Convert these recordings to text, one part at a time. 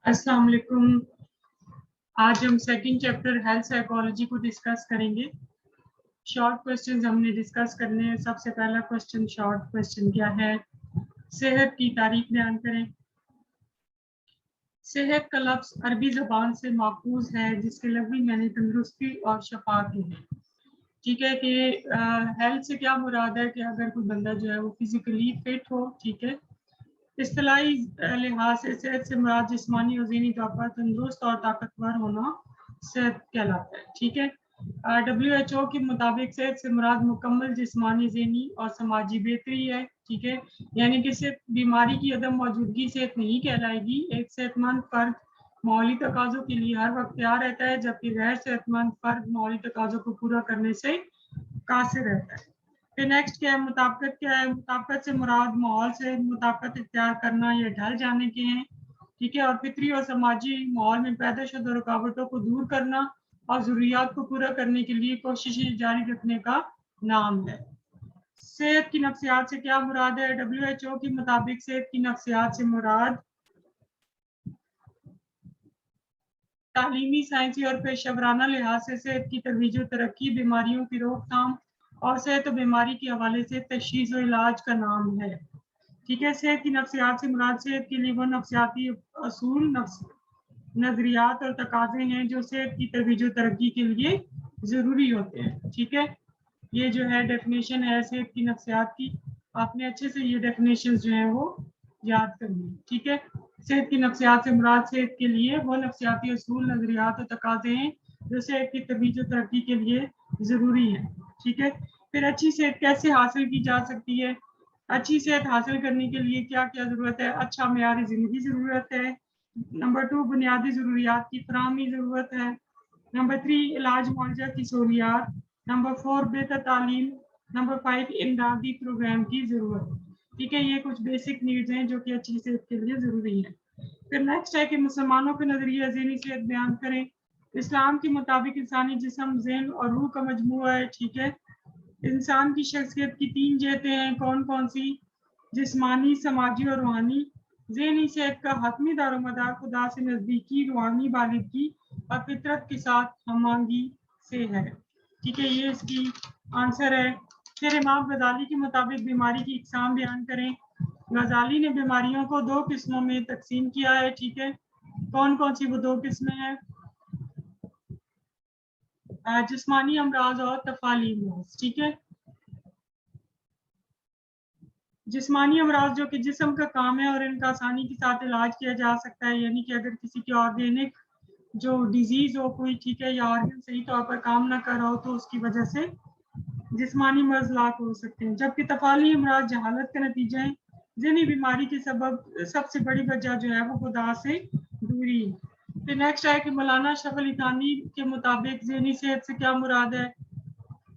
अस्सलाम वालेकुम। आज हम सेकंड चैप्टर हेल्थ साइकोलॉजी को डिस्कस करेंगे। शॉर्ट क्वेश्चंस हमने डिस्कस करने हैं। सबसे पहला क्वेश्चन, शॉर्ट क्वेश्चन क्या है? सेहत की तारीफ बयान करें। सेहत का लफ्ज़ अरबी ज़बान से माखूज़ है जिसके लफ्ज़ी माने तंदुरुस्ती और शफा के हैं। ठीक है कि हेल्थ से क्या मुराद है कि अगर कोई बंदा जो है वो फिजिकली फिट हो। ठीक है, इस्तिलाही लिहाज से सेहत से मुराद जिस्मानी और ज़हनी तौर पर तंदुरुस्त और ताकतवर होना सेहत कहलाता है। ठीक है, WHO के मुताबिक सेहत से मुराद मुकम्मल जिस्मानी, ज़हनी और समाजी बेहतरी है। ठीक है, यानी कि सिर्फ बीमारी की अदम मौजूदगी सेहत नहीं कहलाएगी। एक सेहतमंद फर्द मामूली तकाज़ों के लिए हर वक्त तैयार रहता है, जबकि गैर सेहतमंद फर्द मामूली तकाज़ों को पूरा करने से कासिर रहता है। फिर नेक्स्ट क्या है? मुताबिकत क्या है? मुताबिकत से मुराद माहौल से मुताबिकत इख्तियार करना या ढल जाने के हैं। ठीक है, और फितरी और समाजी माहौल में पैदा शुदा रुकावटों को दूर करना और ज़रूरियात को पूरा करने के लिए कोशिशें जारी रखने का नाम है। सेहत की नफ्सियात से क्या मुराद है? WHO के मुताबिक सेहत की नफ्सियात से मुराद तालीमी, साइंसी और पेशेवराना लिहाज से सेहत की तरोीज व तरक्की, बीमारियों की रोकथाम और सेहत व बीमारी के हवाले से तशख़ीस व इलाज का नाम है। ठीक है, सेहत की नफ्सियात से मुराद सेहत के लिए वो नफ्सियाती असूल, नज़रियात और तकाज़े हैं जो सेहत की तरोीज व तरक्की के लिए ज़रूरी होते हैं। ठीक है, ये जो है डेफिनेशन है सेहत की नफ्सियात की। आपने अच्छे से ये डेफिनेशन जो है वो याद करनी है। ठीक है, सेहत की नफ्सियात से मुराद सेहत के लिए वो नफ्सियाती असूल, नज़रियात और तकाज़े हैं जो सेहत की तरोीज व तरक्की के लिए ज़रूरी हैं। ठीक है, फिर अच्छी सेहत कैसे हासिल की जा सकती है? अच्छी सेहत हासिल करने के लिए क्या क्या ज़रूरत है? अच्छा मेयारी ज़िंदगी ज़रूरत है। नंबर 2, बुनियादी ज़रूरियात की फराहमी ज़रूरत है। नंबर 3, इलाज मुआवजा की सहूलियात। नंबर 4, बेहतर तालीम। नंबर 5, इमदादी प्रोग्राम की ज़रूरत। ठीक है, ये कुछ बेसिक नीड्स हैं जो कि अच्छी सेहत के लिए ज़रूरी है। फिर नेक्स्ट है कि मुसलमानों के नज़रिए ज़हनी सेहत बयान करें। इस्लाम के मुताबिक इंसानी जिस्म, ज़हन और रूह का मजमूआ है। ठीक है, इंसान की शख्सियत की 3 जहतें हैं। कौन कौन सी? जिस्मानी, समाजी और रूहानी। ज़हनी सेहत का हतमी दारोमदार खुदा से नज़दीकी, रूहानी बालिदगी और फितरत के साथ हमआहंगी से है। ठीक है, ये इसकी आंसर है। फिर इमाम गज़ाली के मुताबिक बीमारी की इकसाम बयान करें। गज़ाली ने बीमारियों को 2 किस्मों में तकसीम किया है। ठीक है, कौन कौन सी वो 2 किस्में हैं? जिस्मानी अमराज और तफ़ाली अमराज। ठीक है, जिस्मानी अमराज जो कि जिस्म का काम है और इनका आसानी के साथ इलाज किया जा सकता है, यानी कि अगर किसी की ऑर्गेनिक जो डिजीज़ हो कोई, ठीक है, या ऑर्गन सही तौर पर काम ना कर रहा हो तो उसकी वजह से जिस्मानी मर्ज़ लाक हो सकते हैं। जबकि तफ़ाली अमराज जहालत का नतीजा है। ज़हनी बीमारी के सबब सबसे बड़ी वजह जो है वो खुदा से दूरी है। फिर नेक्स्ट है कि मौलाना अशरफ अली थानवी के मुताबिक ज़हनी सेहत से क्या मुराद है?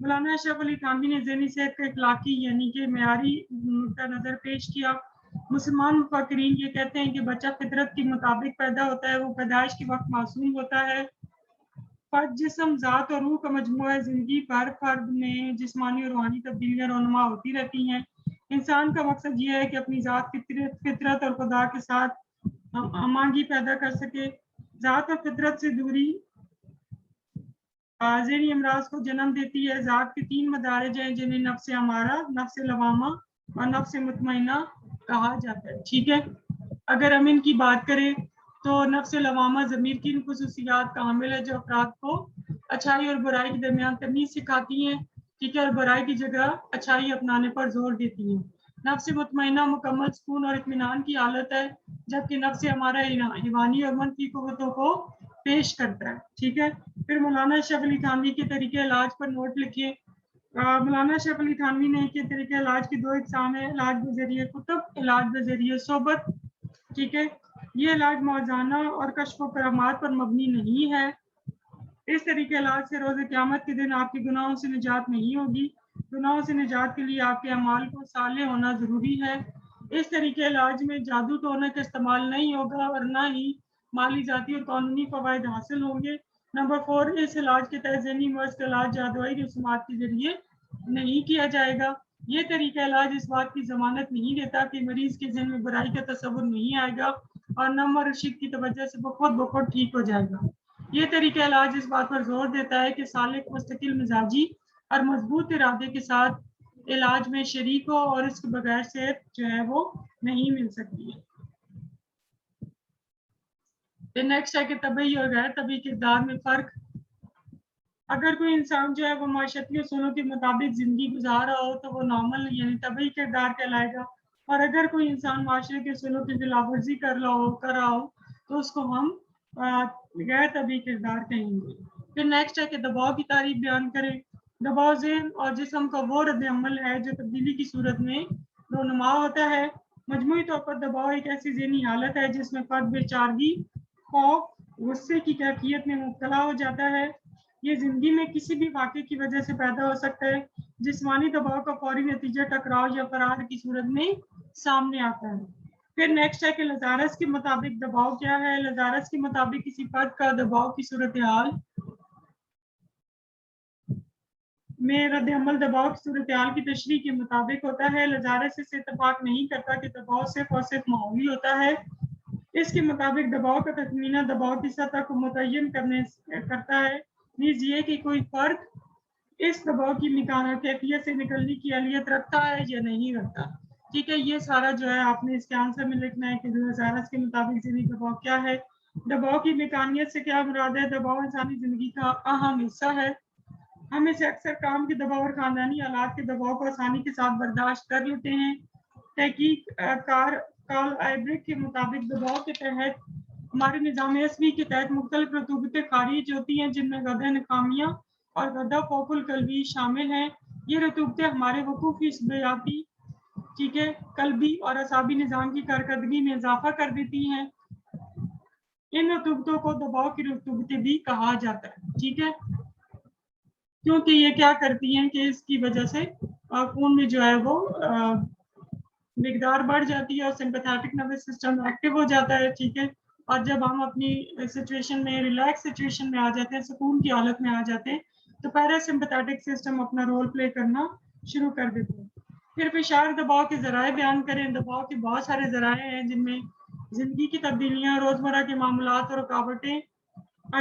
मौलाना अशरफ अली थानवी ने ज़हनी सेहत का इखलाकी यानी कि मेयारी नुक्ता नज़र पेश किया। मुसलमान मुफक्किरीन ये कहते हैं कि बच्चा फितरत के मुताबिक पैदा होता है, वो पैदाइश के वक्त मासूम होता है। फर्द जिस्म, ज़ात और रूह का मजमूआ है। ज़िंदगी भर फर्द में जिस्मानी और रूहानी तब्दीलियाँ रोनुमा होती रहती हैं। इंसान का मकसद ये है कि अपनी ज़ात फितरत और खुदा के साथ हमआहंगी पैदा कर सके। ज़ात और फितरत से दूरी ज़हनी अमराज को जन्म देती है। ज़ात के 3 मदारिज हैं जिन्हें नफ्स अमारा, नफ्स लवामा और नफ्स मुतमइन्ना कहा जाता है। ठीक है, अगर हम इनकी बात करें तो नफ्स लवामा ज़मीर की खुसूसियात का हामिल है जो अफराद को अच्छाई और बुराई के दरमियान तमीज़ सिखाती हैं। ठीक है, और बुराई की जगह अच्छाई अपनाने पर जोर देती हैं। नफ्स मुतमइन्ना मुकम्मल सुकून और इत्मीनान की हालत है, जबकि नफ्स अमारा ईमानी और मनफी क़ुव्वतों को पेश करता है। ठीक है, फिर मौलाना अशरफ अली थानवी के तरीके इलाज पर नोट लिखिए। मौलाना अशरफ अली थानवी ने के तरीके इलाज की 2 इकसाम है, इलाज बज़रिए कुतुब, इलाज बज़रिए सोबत। ठीक है, ये इलाज मौज़ाना और कश्फ व करामात पर मबनी नहीं है। इस तरीके इलाज से रोज़ क़यामत के दिन आपके गुनाहों से निजात नहीं होगी। गुनाहों से निजात के लिए आपके अमाल को साले होना ज़रूरी है। इस तरीके इलाज में जादू टोने का इस्तेमाल नहीं होगा और ना ही माली, ज़ाती और कानूनी फ़वाइद हासिल होंगे। नंबर 4, इस इलाज के तहत ज़हनी मर्ज़ का इलाज जादुई रस्मात के ज़रिए नहीं किया जाएगा। ये तरीका इलाज इस बात की ज़मानत नहीं देता कि मरीज़ के ज़हन में बुराई का तसव्वुर नहीं आएगा। और नम और रशीद की तवज्जो से बहुत बहुत ठीक हो जाएगा। ये तरीका इलाज इस बात पर जोर देता है कि सालिक मुस्तकिल मिजाजी और मजबूत इरादे के साथ इलाज में शरीक हो और इसके बगैर सेहत जो है वो नहीं मिल सकती है। नेक्स्ट है कि तबई और गैर तबई किरदार में फ़र्क। अगर कोई इंसान जो है वो माशरती उसूलों के मुताबिक ज़िंदगी गुजार रहा हो तो वो नॉर्मल यानी तबई किरदार कहलाएगा, और अगर कोई इंसान माशरे के उसूलों की खिलाफवर्जी कर रहा हो तो उसको हम गैर तबई किरदार कहेंगे। फिर नेक्स्ट है कि दबाव की तारीफ बयान करें। दबाव ज़हन और जिस्म का वो रद्द-ए-अमल है जो तब्दीली की सूरत में रोनुमा होता है। मजमूई तौर पर दबाव एक ऐसी ज़हनी हालत है जिसमें फ़र्द बेचारगी, खौफ, गुस्से की कैफियत में मुब्तला हो जाता है। ये ज़िंदगी में किसी भी वाक़े की वजह से पैदा हो सकता है। जिस्मानी दबाव का फौरी नतीजा टकराव या फरार की सूरत में सामने आता है। फिर नेक्स्ट है कि लज़ारस के मुताबिक दबाव क्या है। लज़ारस के मुताबिक किसी फ़र्द का दबाव की सूरत-ए-हाल में रद्द-ए-अमल दबाव की सूरत-ए-हाल की तशरीह के मुताबिक होता है। लज़ारस इससे इत्तेफ़ाक नहीं करता कि दबाव सिर्फ़ और सिर्फ़ मामूली होता है। इसके मुताबिक दबाव का तखमीना दबाव की सतह को मुतय्यन करता है, मीन्स ये कि कोई फ़र्द इस दबाव की कैफियत से निकलने की अहलियत रखता है या नहीं रखता। ठीक है, ये सारा जो है आपने इसके आंसर में लिखना है कि लज़ारस के मुताबिक ज़हनी दबाव क्या है। दबाव की मेकानियत से क्या मुराद है। दबाव इंसानी ज़िंदगी का अहम हिस्सा है। हम इसे अक्सर काम के दबाव और ख़ानदानी हालात के दबाव को आसानी के साथ बर्दाश्त कर लेते हैं। तहकीक कार्ल आइब्रिक के मुताबिक दबाव के तहत हमारे निज़ाम असबी के तहत मुख्तलिफ रतूबतें खारिज होती हैं जिनमें गदा नकामिया और गदा फ़ौकुल कल्बी शामिल हैं। ये रतूबतें हमारे वकूफ़ी इसबयाती, ठीक है, कल्बी और असाबी निज़ाम की कारकर्दगी में इजाफ़ा कर देती हैं। इन रतूबतों को दबाव की रतूबतें भी कहा जाता है। ठीक है, क्योंकि ये क्या करती हैं कि इसकी वजह से खून में जो है वो मिकदार बढ़ जाती है और सिंपैथेटिक नर्वस सिस्टम एक्टिव हो जाता है। ठीक है, और जब हम अपनी सिचुएशन में रिलैक्स सिचुएशन में आ जाते हैं, सुकून की हालत में आ जाते हैं, तो पैरासिम्पैथेटिक सिस्टम अपना रोल प्ले करना शुरू कर देते हैं। फिर पेशावर दबाव के ज़राए बयान करें। दबाव के बहुत सारे ज़राए हैं जिनमें ज़िंदगी की तब्दीलियाँ, रोज़मर्रा के मामलात और रुकावटें,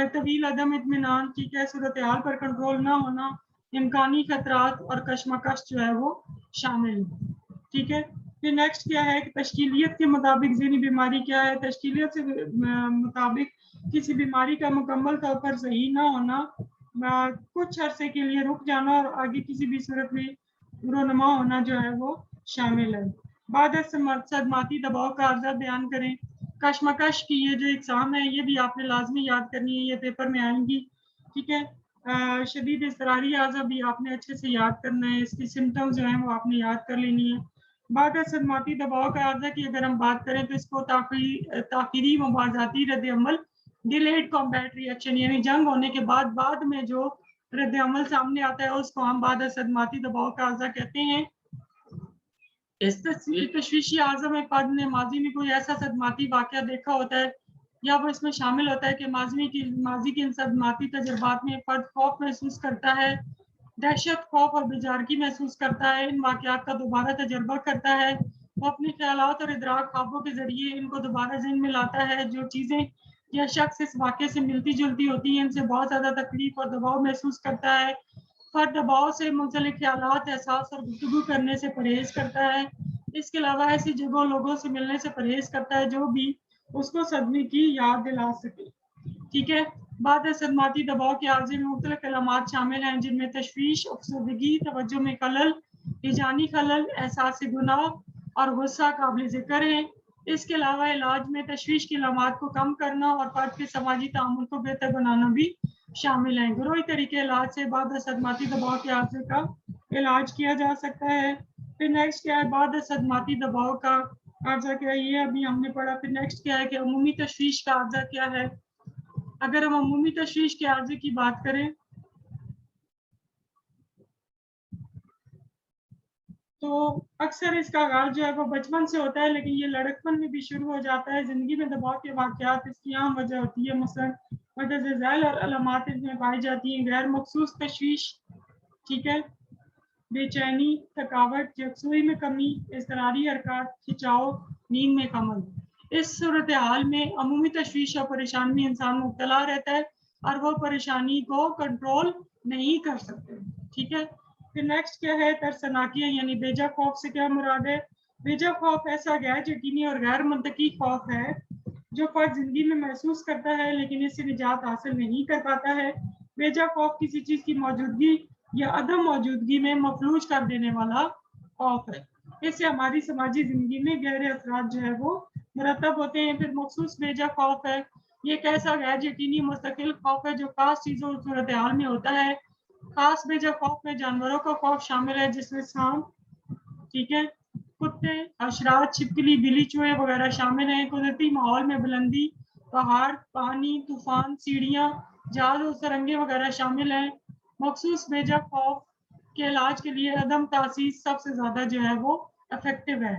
तवील अदम इत्मीनान, ठीक है, सूरत-ए-हाल पर कंट्रोल ना होना, इम्कानी खतरात और कशमकश जो है वो शामिल है। ठीक है, फिर नेक्स्ट क्या है कि तश्कीलियत के मुताबिक ज़हनी बीमारी क्या है। तश्कीलियत से मुताबिक किसी बीमारी का मुकम्मल तौर पर सही ना होना, कुछ अरसे के लिए रुक जाना और आगे किसी भी सूरत में रोनुमा होना जो है वो शामिल है। बाद सदमाती दबाव का अर्जा बयान करें। कशमकश की ये जो एग्ज़ाम है ये भी आपने लाजमी याद करनी है, ये पेपर में आएंगी। ठीक है, शदीद इज़्तिरारी आज़ा भी आपने अच्छे से याद करना है, इसकी सिम्टम्स जो हैं वो आपने याद कर लेनी है। बाद सदमाती दबाव का अर्जा की अगर हम बात करें तो इसको ताख़ीरी मुबाज़ाती रद्द-ए-अमल, डिलेड कॉम्बैट रिएक्शन, यानी जंग होने के बाद में जो रद्द-ए-अमल सामने आता है उसको हम बाद सदमाती दबाव का अर्जा कहते हैं। इस तशवीशी आज़ा में फ़र्द ने माज़ी में कोई ऐसा सदमाती वाक़या देखा होता है या वो इसमें शामिल होता है कि माज़ी के इन सदमाती तजुर्बात में फ़र्द खौफ महसूस करता है, दहशत, खौफ और बेजारगी महसूस करता है, इन वाक़यात का दोबारा तजुर्बा करता है, वो अपने ख़यालात और इदराक ख्वाबों के ज़रिए इनको दोबारा ज़हन में लाता है। जो चीज़ें या शख्स इस वाक़े से मिलती-जुलती होती हैं, इनसे बहुत ज़्यादा तकलीफ़ और दबाव महसूस करता है। फ़र्द दबाव से मुंसलिक ख़यालात, एहसास और गुफ्तगू करने से परहेज़ करता है। इसके अलावा ऐसी जगहों, लोगों से मिलने से परहेज़ करता है जो भी उसको सदमे की याद दिला सके। ठीक है, बाद सदमाती दबाव के आर्ज़े में मुख्तलिफ़ अलामात शामिल हैं जिनमें तशवीश, अफ़सरदगी, तवज्जो में खलल, हिजानी खलल, एहसास गुनाह और गुस्सा काबिल ज़िक्र हैं। इसके अलावा इलाज में तशवीश की अलामात को कम करना और फ़र्द के समाजी तामुल को बेहतर बनाना भी शामिल हैं। घरोई तरीके इलाज से बाद सदमाती दबाव के आर्ज़े का इलाज किया जा सकता है। फिर नेक्स्ट क्या है, बाद सदमाती दबाव का अर्ज़ा क्या है, ये अभी हमने पढ़ा। फिर नेक्स्ट क्या है कि अमूमी तशवीश का अर्ज़ा क्या है। अगर हम अमूमी तशवीश के अर्ज़े की बात करें तो अक्सर इसका आगाज़ जो है वो बचपन से होता है, लेकिन ये लड़कपन में भी शुरू हो जाता है। ज़िंदगी में दबाव के वाक़यात इसकी अहम वजह होती है, मसलन मदद और अलामात इसमें पाई जाती हैं। गैर मखसूस तशवीश, ठीक है, बेचैनी, थकावट, यकसुई में कमी, इज़्तिरारी हरकत, खिंचाव, नींद में कमी। इस सूरत हाल में अमूमी तशवीश और परेशानी में इंसान मुब्तला रहता है और वो परेशानी को कंट्रोल नहीं कर सकते। ठीक है, फिर नेक्स्ट क्या है, तरसनाकियाँ यानी बेजा खौफ से क्या मुराद है? बेजा खौफ ऐसा गैर यकीनी और गैर मंतकी खौफ है जो फर्द जिंदगी में महसूस करता है लेकिन इससे निजात हासिल नहीं कर पाता है। बेजा खौफ किसी चीज की मौजूदगी या अदम मौजूदगी में मफलूज कर देने वाला खौफ है। इससे हमारी समाजी जिंदगी में गहरे असरात जो है वो मुरतब होते हैं। फिर मखसूस बेजा खौफ है, ये कैसा गैर यकीनी मुस्तकिल खौफ है जो खास चीजों और सूरत हाल में होता है। खास बेजा खौफ में जानवरों का खौफ शामिल है जिसमें सांप, ठीक है, कुत्ते, हशरात, छिपकली, बिल्ली, चूहे वगैरह शामिल हैं। कुदरती माहौल में बुलंदी, पहाड़, पानी, तूफान, सीढ़ियाँ, जहाज और सुरंगें वगैरह शामिल हैं। मखसूस बेजा खौफ के इलाज के लिए अदम तासीस सबसे ज्यादा जो है वो इफेक्टिव है।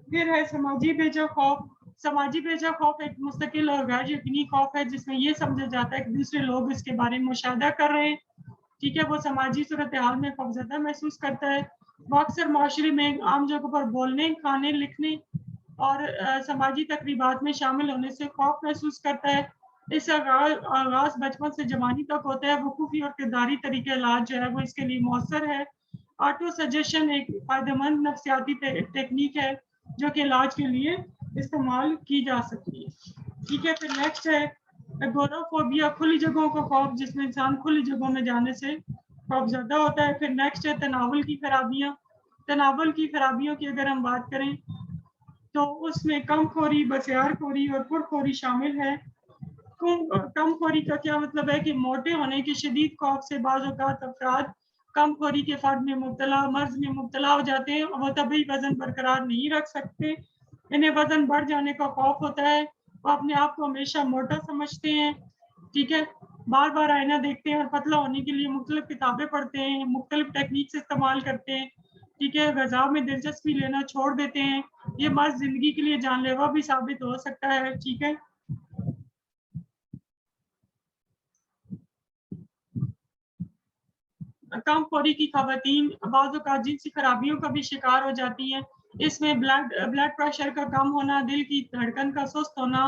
फिर है समाजी बेजा खौफ। समाजी बेजा खौफ एक मुस्तकिल और गैर यकीनी खौफ है जिसमें ये समझा जाता है कि दूसरे लोग इसके बारे में मुशाहिदा कर रहे हैं। ठीक है, वो समाजी सूरत हाल में खौफजदा महसूस करता है। वो अक्सर माशरे में आम जगहों पर बोलने, खाने, लिखने और समाजी तकरीबात में शामिल होने से खौफ महसूस करता है। इस आगाज बचपन से जवानी तक होता है। वकूफ़ी और किरदारी तरीके इलाज जो है वो इसके लिए मौसर है। ऑटो सजेशन एक फायदेमंद नफ्सियाती टेक्निक है जो कि इलाज के लिए इस्तेमाल की जा सकती है। ठीक है, फिर नेक्स्ट है एगोराफोबिया, खुली जगहों का खौफ जिसमें इंसान खुली जगहों में जाने से खौफ ज्यादा होता है। फिर नेक्स्ट है तनावुल की खराबियाँ। तनावुल की खराबियों की अगर हम बात करें तो उसमें कमखोरी, बसियारखोरी और पुरखोरी शामिल है। कमखोरी का क्या मतलब है कि मोटे होने के शदीद खौफ से बाज़ औक़ात अफराद कमखोरी के फर्द में मुब्तला, मर्ज में मुब्तला हो जाते हैं और वो तभी वजन बरकरार नहीं रख सकते। इन्हें वजन बढ़ जाने का खौफ होता है। वो अपने आप को हमेशा मोटा समझते हैं। ठीक है, बार बार आईना देखते हैं और पतला होने के लिए मुख्तलिफ किताबें पढ़ते हैं, मुख्तलिफ टेक्निक्स इस्तेमाल करते हैं। ठीक है, ग़िज़ा में दिलचस्पी लेना छोड़ देते हैं। ये मर्ज जिंदगी के लिए जानलेवा भी साबित हो सकता है। ठीक है, कमखोरी की खवातीन बाज़ औक़ात जिनसी खराबियों का भी शिकार हो जाती हैं। इसमें ब्लड प्रेशर का कम होना, दिल की धड़कन का सुस्त होना,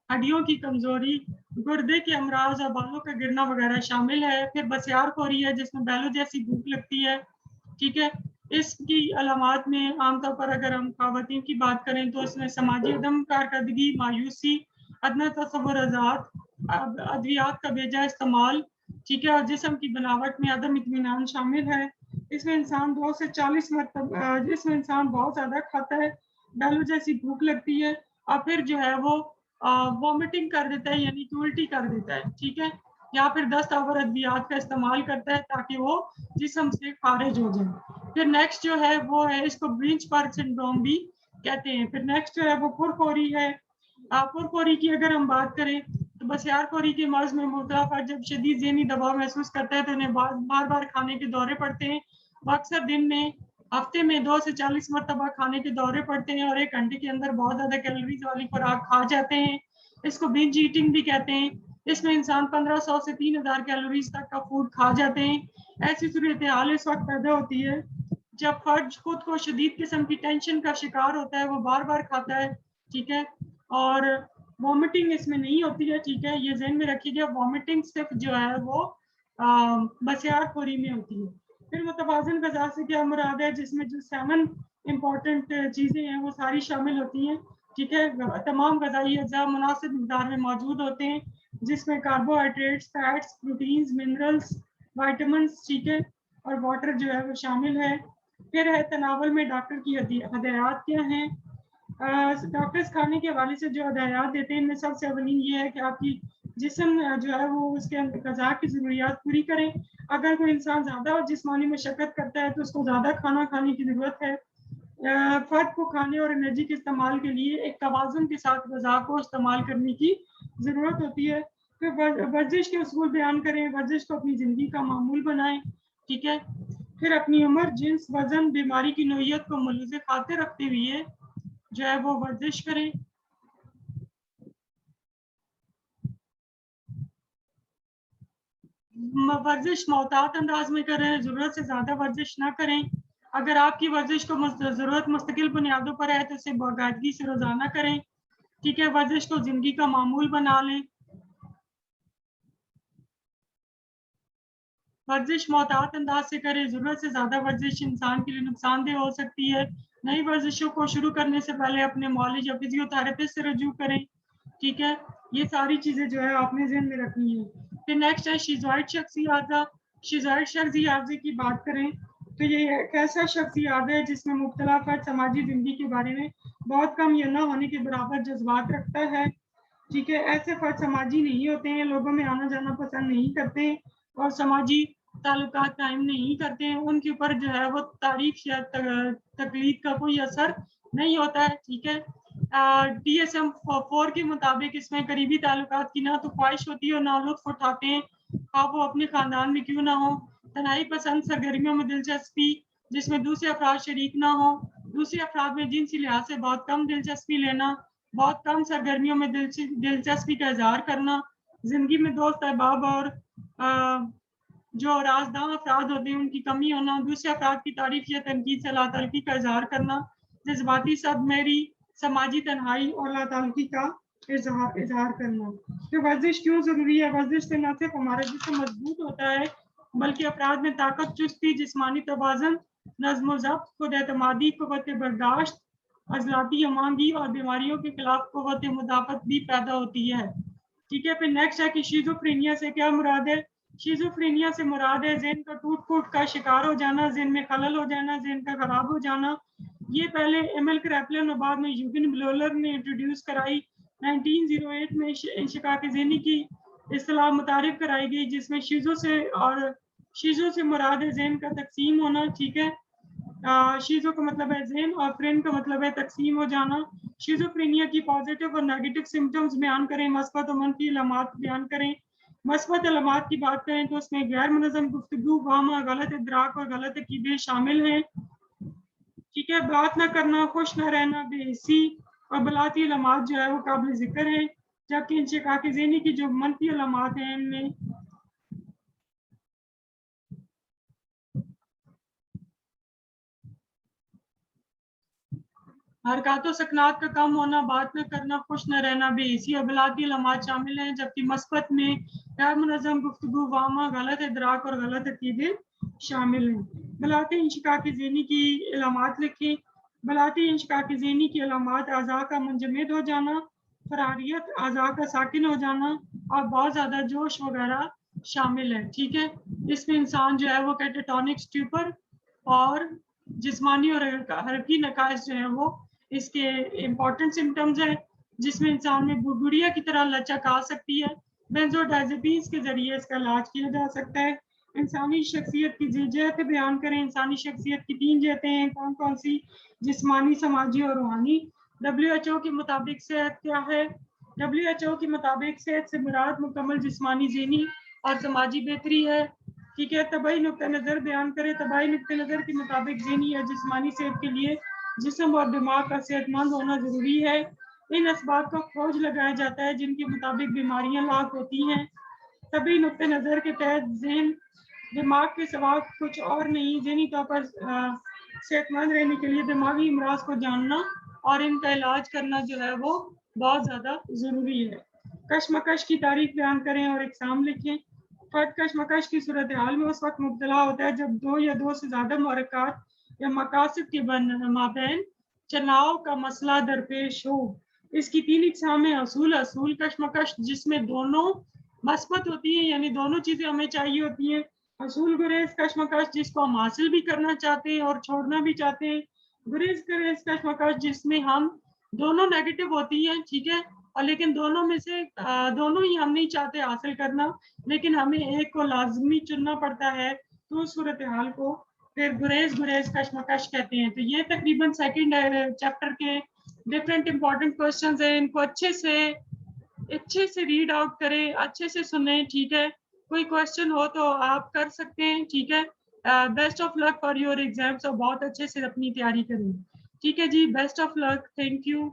हड्डियों की कमजोरी, गुर्दे के अमराज और बालों का गिरना वगैरह शामिल है। फिर बसियारखोरी है जिसमें बैलों जैसी भूख लगती है। ठीक है, इसकी अलामात में आमतौर पर अगर हम खवातीन की बात करें तो इसमें समाजी अदम कारकर्दगी, मायूसी, अदना तसव्वुरात, अद्वियात का बेजा इस्तेमाल, ठीक है, और जिस्म की बनावट में अदम इत्मीनान शामिल है। इसमें इंसान 2 से 40 मरतबा जिसमें इंसान बहुत ज़्यादा खाता है, बैलों जैसी भूख लगती है और फिर जो है वो वॉमिटिंग कर देता है यानी कि उल्टी कर देता है। ठीक है, या फिर दस्त आवर अद्वियात का इस्तेमाल करता है ताकि वो जिस्म से खारिज हो जाए। फिर नेक्स्ट जो है वो है, इसको ब्रिंचबर्ग सिंड्रोम भी कहते हैं। फिर नेक्स्ट जो है वो पुरखोरी है। पुरखोरी की अगर हम बात करें तो बसियारखोरी के मर्ज में मुब्तला फर्द जब शदीद ज़हनी दबाव महसूस करता है तो उन्हें बार बार खाने के दौरे पड़ते हैं। वो अक्सर दिन में हफ्ते में 2 से 40 मरतबा खाने के दौरे पड़ते हैं और 1 घंटे के अंदर बहुत ज़्यादा कैलोरीज वाली खुराक खा जाते हैं। इसको बिंज ईटिंग भी कहते हैं। इसमें इंसान 1500 से 3000 कैलोरीज तक का फूड खा जाते हैं। ऐसी सूरत हाल इस वक्त पैदा होती है जब फर्द खुद को शदीद किस्म की टेंशन का शिकार होता है, वो बार बार खाता है। ठीक है, और वॉमिटिंग इसमें नहीं होती है। ठीक है, ये ज़हन में रखिएगा, वॉमिटिंग सिर्फ जो है वो बसियारखोरी में होती है। फिर मुतवाज़िन ग़िज़ा से क्या मुराद है, जिसमें जो 7 इम्पॉर्टेंट चीज़ें हैं वो सारी शामिल होती हैं। ठीक है, तमाम ग़िज़ाई अज़्ज़ा मुनासिब मिक़दार में मौजूद होते हैं जिसमें carbohydrates, fats, proteins, minerals, vitamins, ठीक है, और वाटर जो है वो शामिल है। फिर है तनावुल में डॉक्टर की हदायत क्या हैं। डॉक्टर्स खाने के हवाले से जो हदायत देते हैं इनमें सबसे अवलीन ये है कि आपकी जिस्म जो है वो उसके अंदर ग़िज़ा की ज़रूरियात पूरी करें। अगर कोई इंसान ज़्यादा जिस्मानी मशक्क़त करता है तो उसको ज़्यादा खाना खाने की ज़रूरत है। फ़र्द को खाने और एनर्जी के इस्तेमाल के लिए एक तवाज़ुन के साथ ग़िज़ा को इस्तेमाल करने की ज़रूरत होती है। फिर वर्जिश के उसूल बयान करें, वर्जिश को अपनी ज़िंदगी का मामूल बनाएं। ठीक है, फिर अपनी उम्र, जिन्स, वज़न, बीमारी की नौइयत को मुलज़े खातिर रखते हुए जो है वो वर्जिश करें। वर्जिश मोहतात अंदाज में करें, ज़रूरत से ज़्यादा वर्जिश ना करें। अगर आपकी वर्जिश को ज़रूरत मुस्तकिल बुनियादों पर है तो इसे बाकायदगी से रोज़ाना करें। ठीक है, वर्जिश को जिंदगी का मामूल बना लें। वर्जिश मोहतात अंदाज से करें, जरूरत से ज्यादा वर्जिश इंसान के लिए नुकसानदेह हो सकती है। नई वर्जिशों को शुरू करने से पहले अपने मौलिज या फिजियोथेरेपिस्ट से रजू करें। ठीक है, ये सारी चीजें जो है आपने ज़हन में रखनी है। फिर नेक्स्ट है शिज़ाइड शख्सियात। शिज़ाइड शख्सियात की बात करें तो ये एक ऐसा शख्सियात है जिसमें मुख्तला फर्द समाजी जिंदगी के बारे में बहुत कम या न होने के बराबर जज्बात रखता है। ठीक है, ऐसे फर्द समाजी नहीं होते हैं, लोगों में आना जाना पसंद नहीं करते और समाजी ताल्लुकात कायम नहीं करते हैं। उनके ऊपर जो है वो तारीफ या तकलीफ का कोई असर नहीं होता है। ठीक है, DSM 4 के मुताबिक इसमें करीबी ताल्लुकात की ना तो ख्वाहिश होती है और ना लुत्फ उठाते हैं, आप वो अपने खानदान में क्यों ना हो। तन्हाई पसंद सरगर्मियों में दिलचस्पी जिसमें दूसरे अफराद शरीक ना हो, दूसरे अफराद में जिनसी लिहाज से बहुत कम दिलचस्पी लेना, बहुत कम सरगर्मियों में दिलचस्पी का इजहार करना, जिंदगी में दोस्त अहबाब और जो राजदां अफराद होते हैं उनकी कमी होना, दूसरे अफराद की तारीफ या तनकीद से लातल्फी का इजहार करना, जज्बाती सदमेरी, समाजी तन्हाई और लातल्फी का इजहार करना। तो वर्जिश क्यों जरूरी है? वर्जिश से न सिर्फ हमारा जिस्म मजबूत होता है बल्कि अफराद में ताकत, चुस्ती, जिस्मानी तवाज़ुन, नज़्म ज़ब्त, खुद एतमादी, क़ुव्वत बर्दाश्त, अज़लाती अमानगी और बीमारियों के खिलाफ क़ुव्वत मुदाफ़त भी पैदा होती है। ठीक है, फिर नेक्स्ट है कि शिज़ोफ्रेनिया से क्या मुराद है? शिज़ोफ्रेनिया से मुराद है ज़हन का टूट-फूट का शिकार हो जाना, ज़हन में खलल हो जाना, ज़हन का खराब हो जाना। ये पहले एमिल क्रैपलन और बाद में यूगेन ब्लोलर ने इंट्रोड्यूस कराई। 1908 में इंशिकाक ज़हनी की इस्तिलाह मुतारिफ कराई गई जिसमें शीज़ो से मुराद है ज़हन का तकसीम होना। ठीक है, शीज़ो का मतलब है ज़हन और फ्रेन का मतलब है तकसीम हो जाना। शिज़ोफ्रेनिया की पॉजिटिव और नेगेटिव सिम्टम्स बयान करें, मस्बत और मनफी अलामात बयान करें। मस्बत अलामात की बात करें तो उसमें गैर मुनज़्ज़म गुफ्तगू, वाहमा, गलत इदराक और गलत अकीदे शामिल हैं। ठीक है, बात ना करना, खुश ना रहना, बेहिस्सी और बलाती अलामात जो है वो काबिल जिक्र है। जबकि इंशिकाक ज़हनी की जो मनफी अलामात हैं इनमें हरकत सकनात का कम होना, बात न करना, खुश न रहना, बेहिस्सी और बलाती अलामात शामिल हैं। जबकि मस्बत में गैर मुनज़्ज़म गुफ्तगू, वाहमा, गलत इदराक और गलत अकीदे शामिल हैं। बलाती इंशिकाक ज़हनी की अलामात लिखें। बलाती इंशिकाक ज़हनी की अलामात अज़ा का मुंजमद हो जाना, फरारियत, अज़ा का साकिन हो जाना और बहुत ज़्यादा जोश वगैरह शामिल है। ठीक है, इसमें इंसान जो है वो कैटाटोनिक स्ट्यूपर और जिस्मानी और हरकी नकाइश जो है वो इसके इम्पॉर्टेंट सिम्टम्स हैं, जिसमें इंसान में गुड़गुड़िया की तरह लचक आ सकती है। बेंजोडाइज़ेपीन्स के जरिए इसका इलाज किया जा सकता है। इंसानी शख्सियत की जहतें बयान करें। इंसानी शख्सियत की 3 जहतें हैं, कौन कौन सी? जिस्मानी, समाजी और रूहानी। WHO के मुताबिक सेहत क्या है? WHO के मुताबिक सेहत से मुराद मुकम्मल जिस्मानी, ज़हनी और समाजी बेहतरी है। ठीक है, तबाही नुक्ता नज़र बयान करें। तबाही नुक्ता नज़र के मुताबिक ज़हनी या जिस्मानी सेहत के लिए जिस्म और दिमाग का सेहतमंद होना ज़रूरी है। इन असबाब का खोज लगाया जाता है जिनके मुताबिक बीमारियां लाक होती हैं। तभी नुक्ता नज़र के तहत ज़हन दिमाग के सिवा कुछ और नहीं। ज़हनी तौर पर सेहतमंद रहने के लिए दिमागी अमराज को जानना और इनका इलाज करना जो है वो बहुत ज़्यादा ज़रूरी है। कशमकश की तारीख बयान करें और इकसाम लिखें। फर्द कशमकश की सूरत हाल में उस वक्त मुब्तला होता है जब 2 या 2 से ज़्यादा मुहर्रिकात या मकासद के माबैन चनाव का मसला दरपेश हो। इसकी 3 इकसाम है। असूल कशमकश जिसमें दोनों मस्बत होती है, यानी दोनों चीज़ें हमें चाहिए होती हैं। असूल गुरेज कशमकश जिसको हम हासिल भी करना चाहते हैं और छोड़ना भी चाहते हैं। गुरेज कशमकश जिसमें हम दोनों नेगेटिव होती हैं। ठीक है, और लेकिन दोनों में से दोनों ही हम नहीं चाहते हासिल करना, लेकिन हमें एक को लाजमी चुनना पड़ता है, तो उस सूरत हाल को फिर गुरेज कशमकश कहते हैं। तो ये तकरीबन सेकंड चैप्टर के डिफरेंट इंपॉर्टेंट क्वेश्चंस हैं। इनको अच्छे से रीड आउट करें, अच्छे से सुने। ठीक है, कोई क्वेश्चन हो तो आप कर सकते हैं। ठीक है, best of luck for your exams और बहुत अच्छे से अपनी तैयारी करें। ठीक है जी, best of luck, thank you.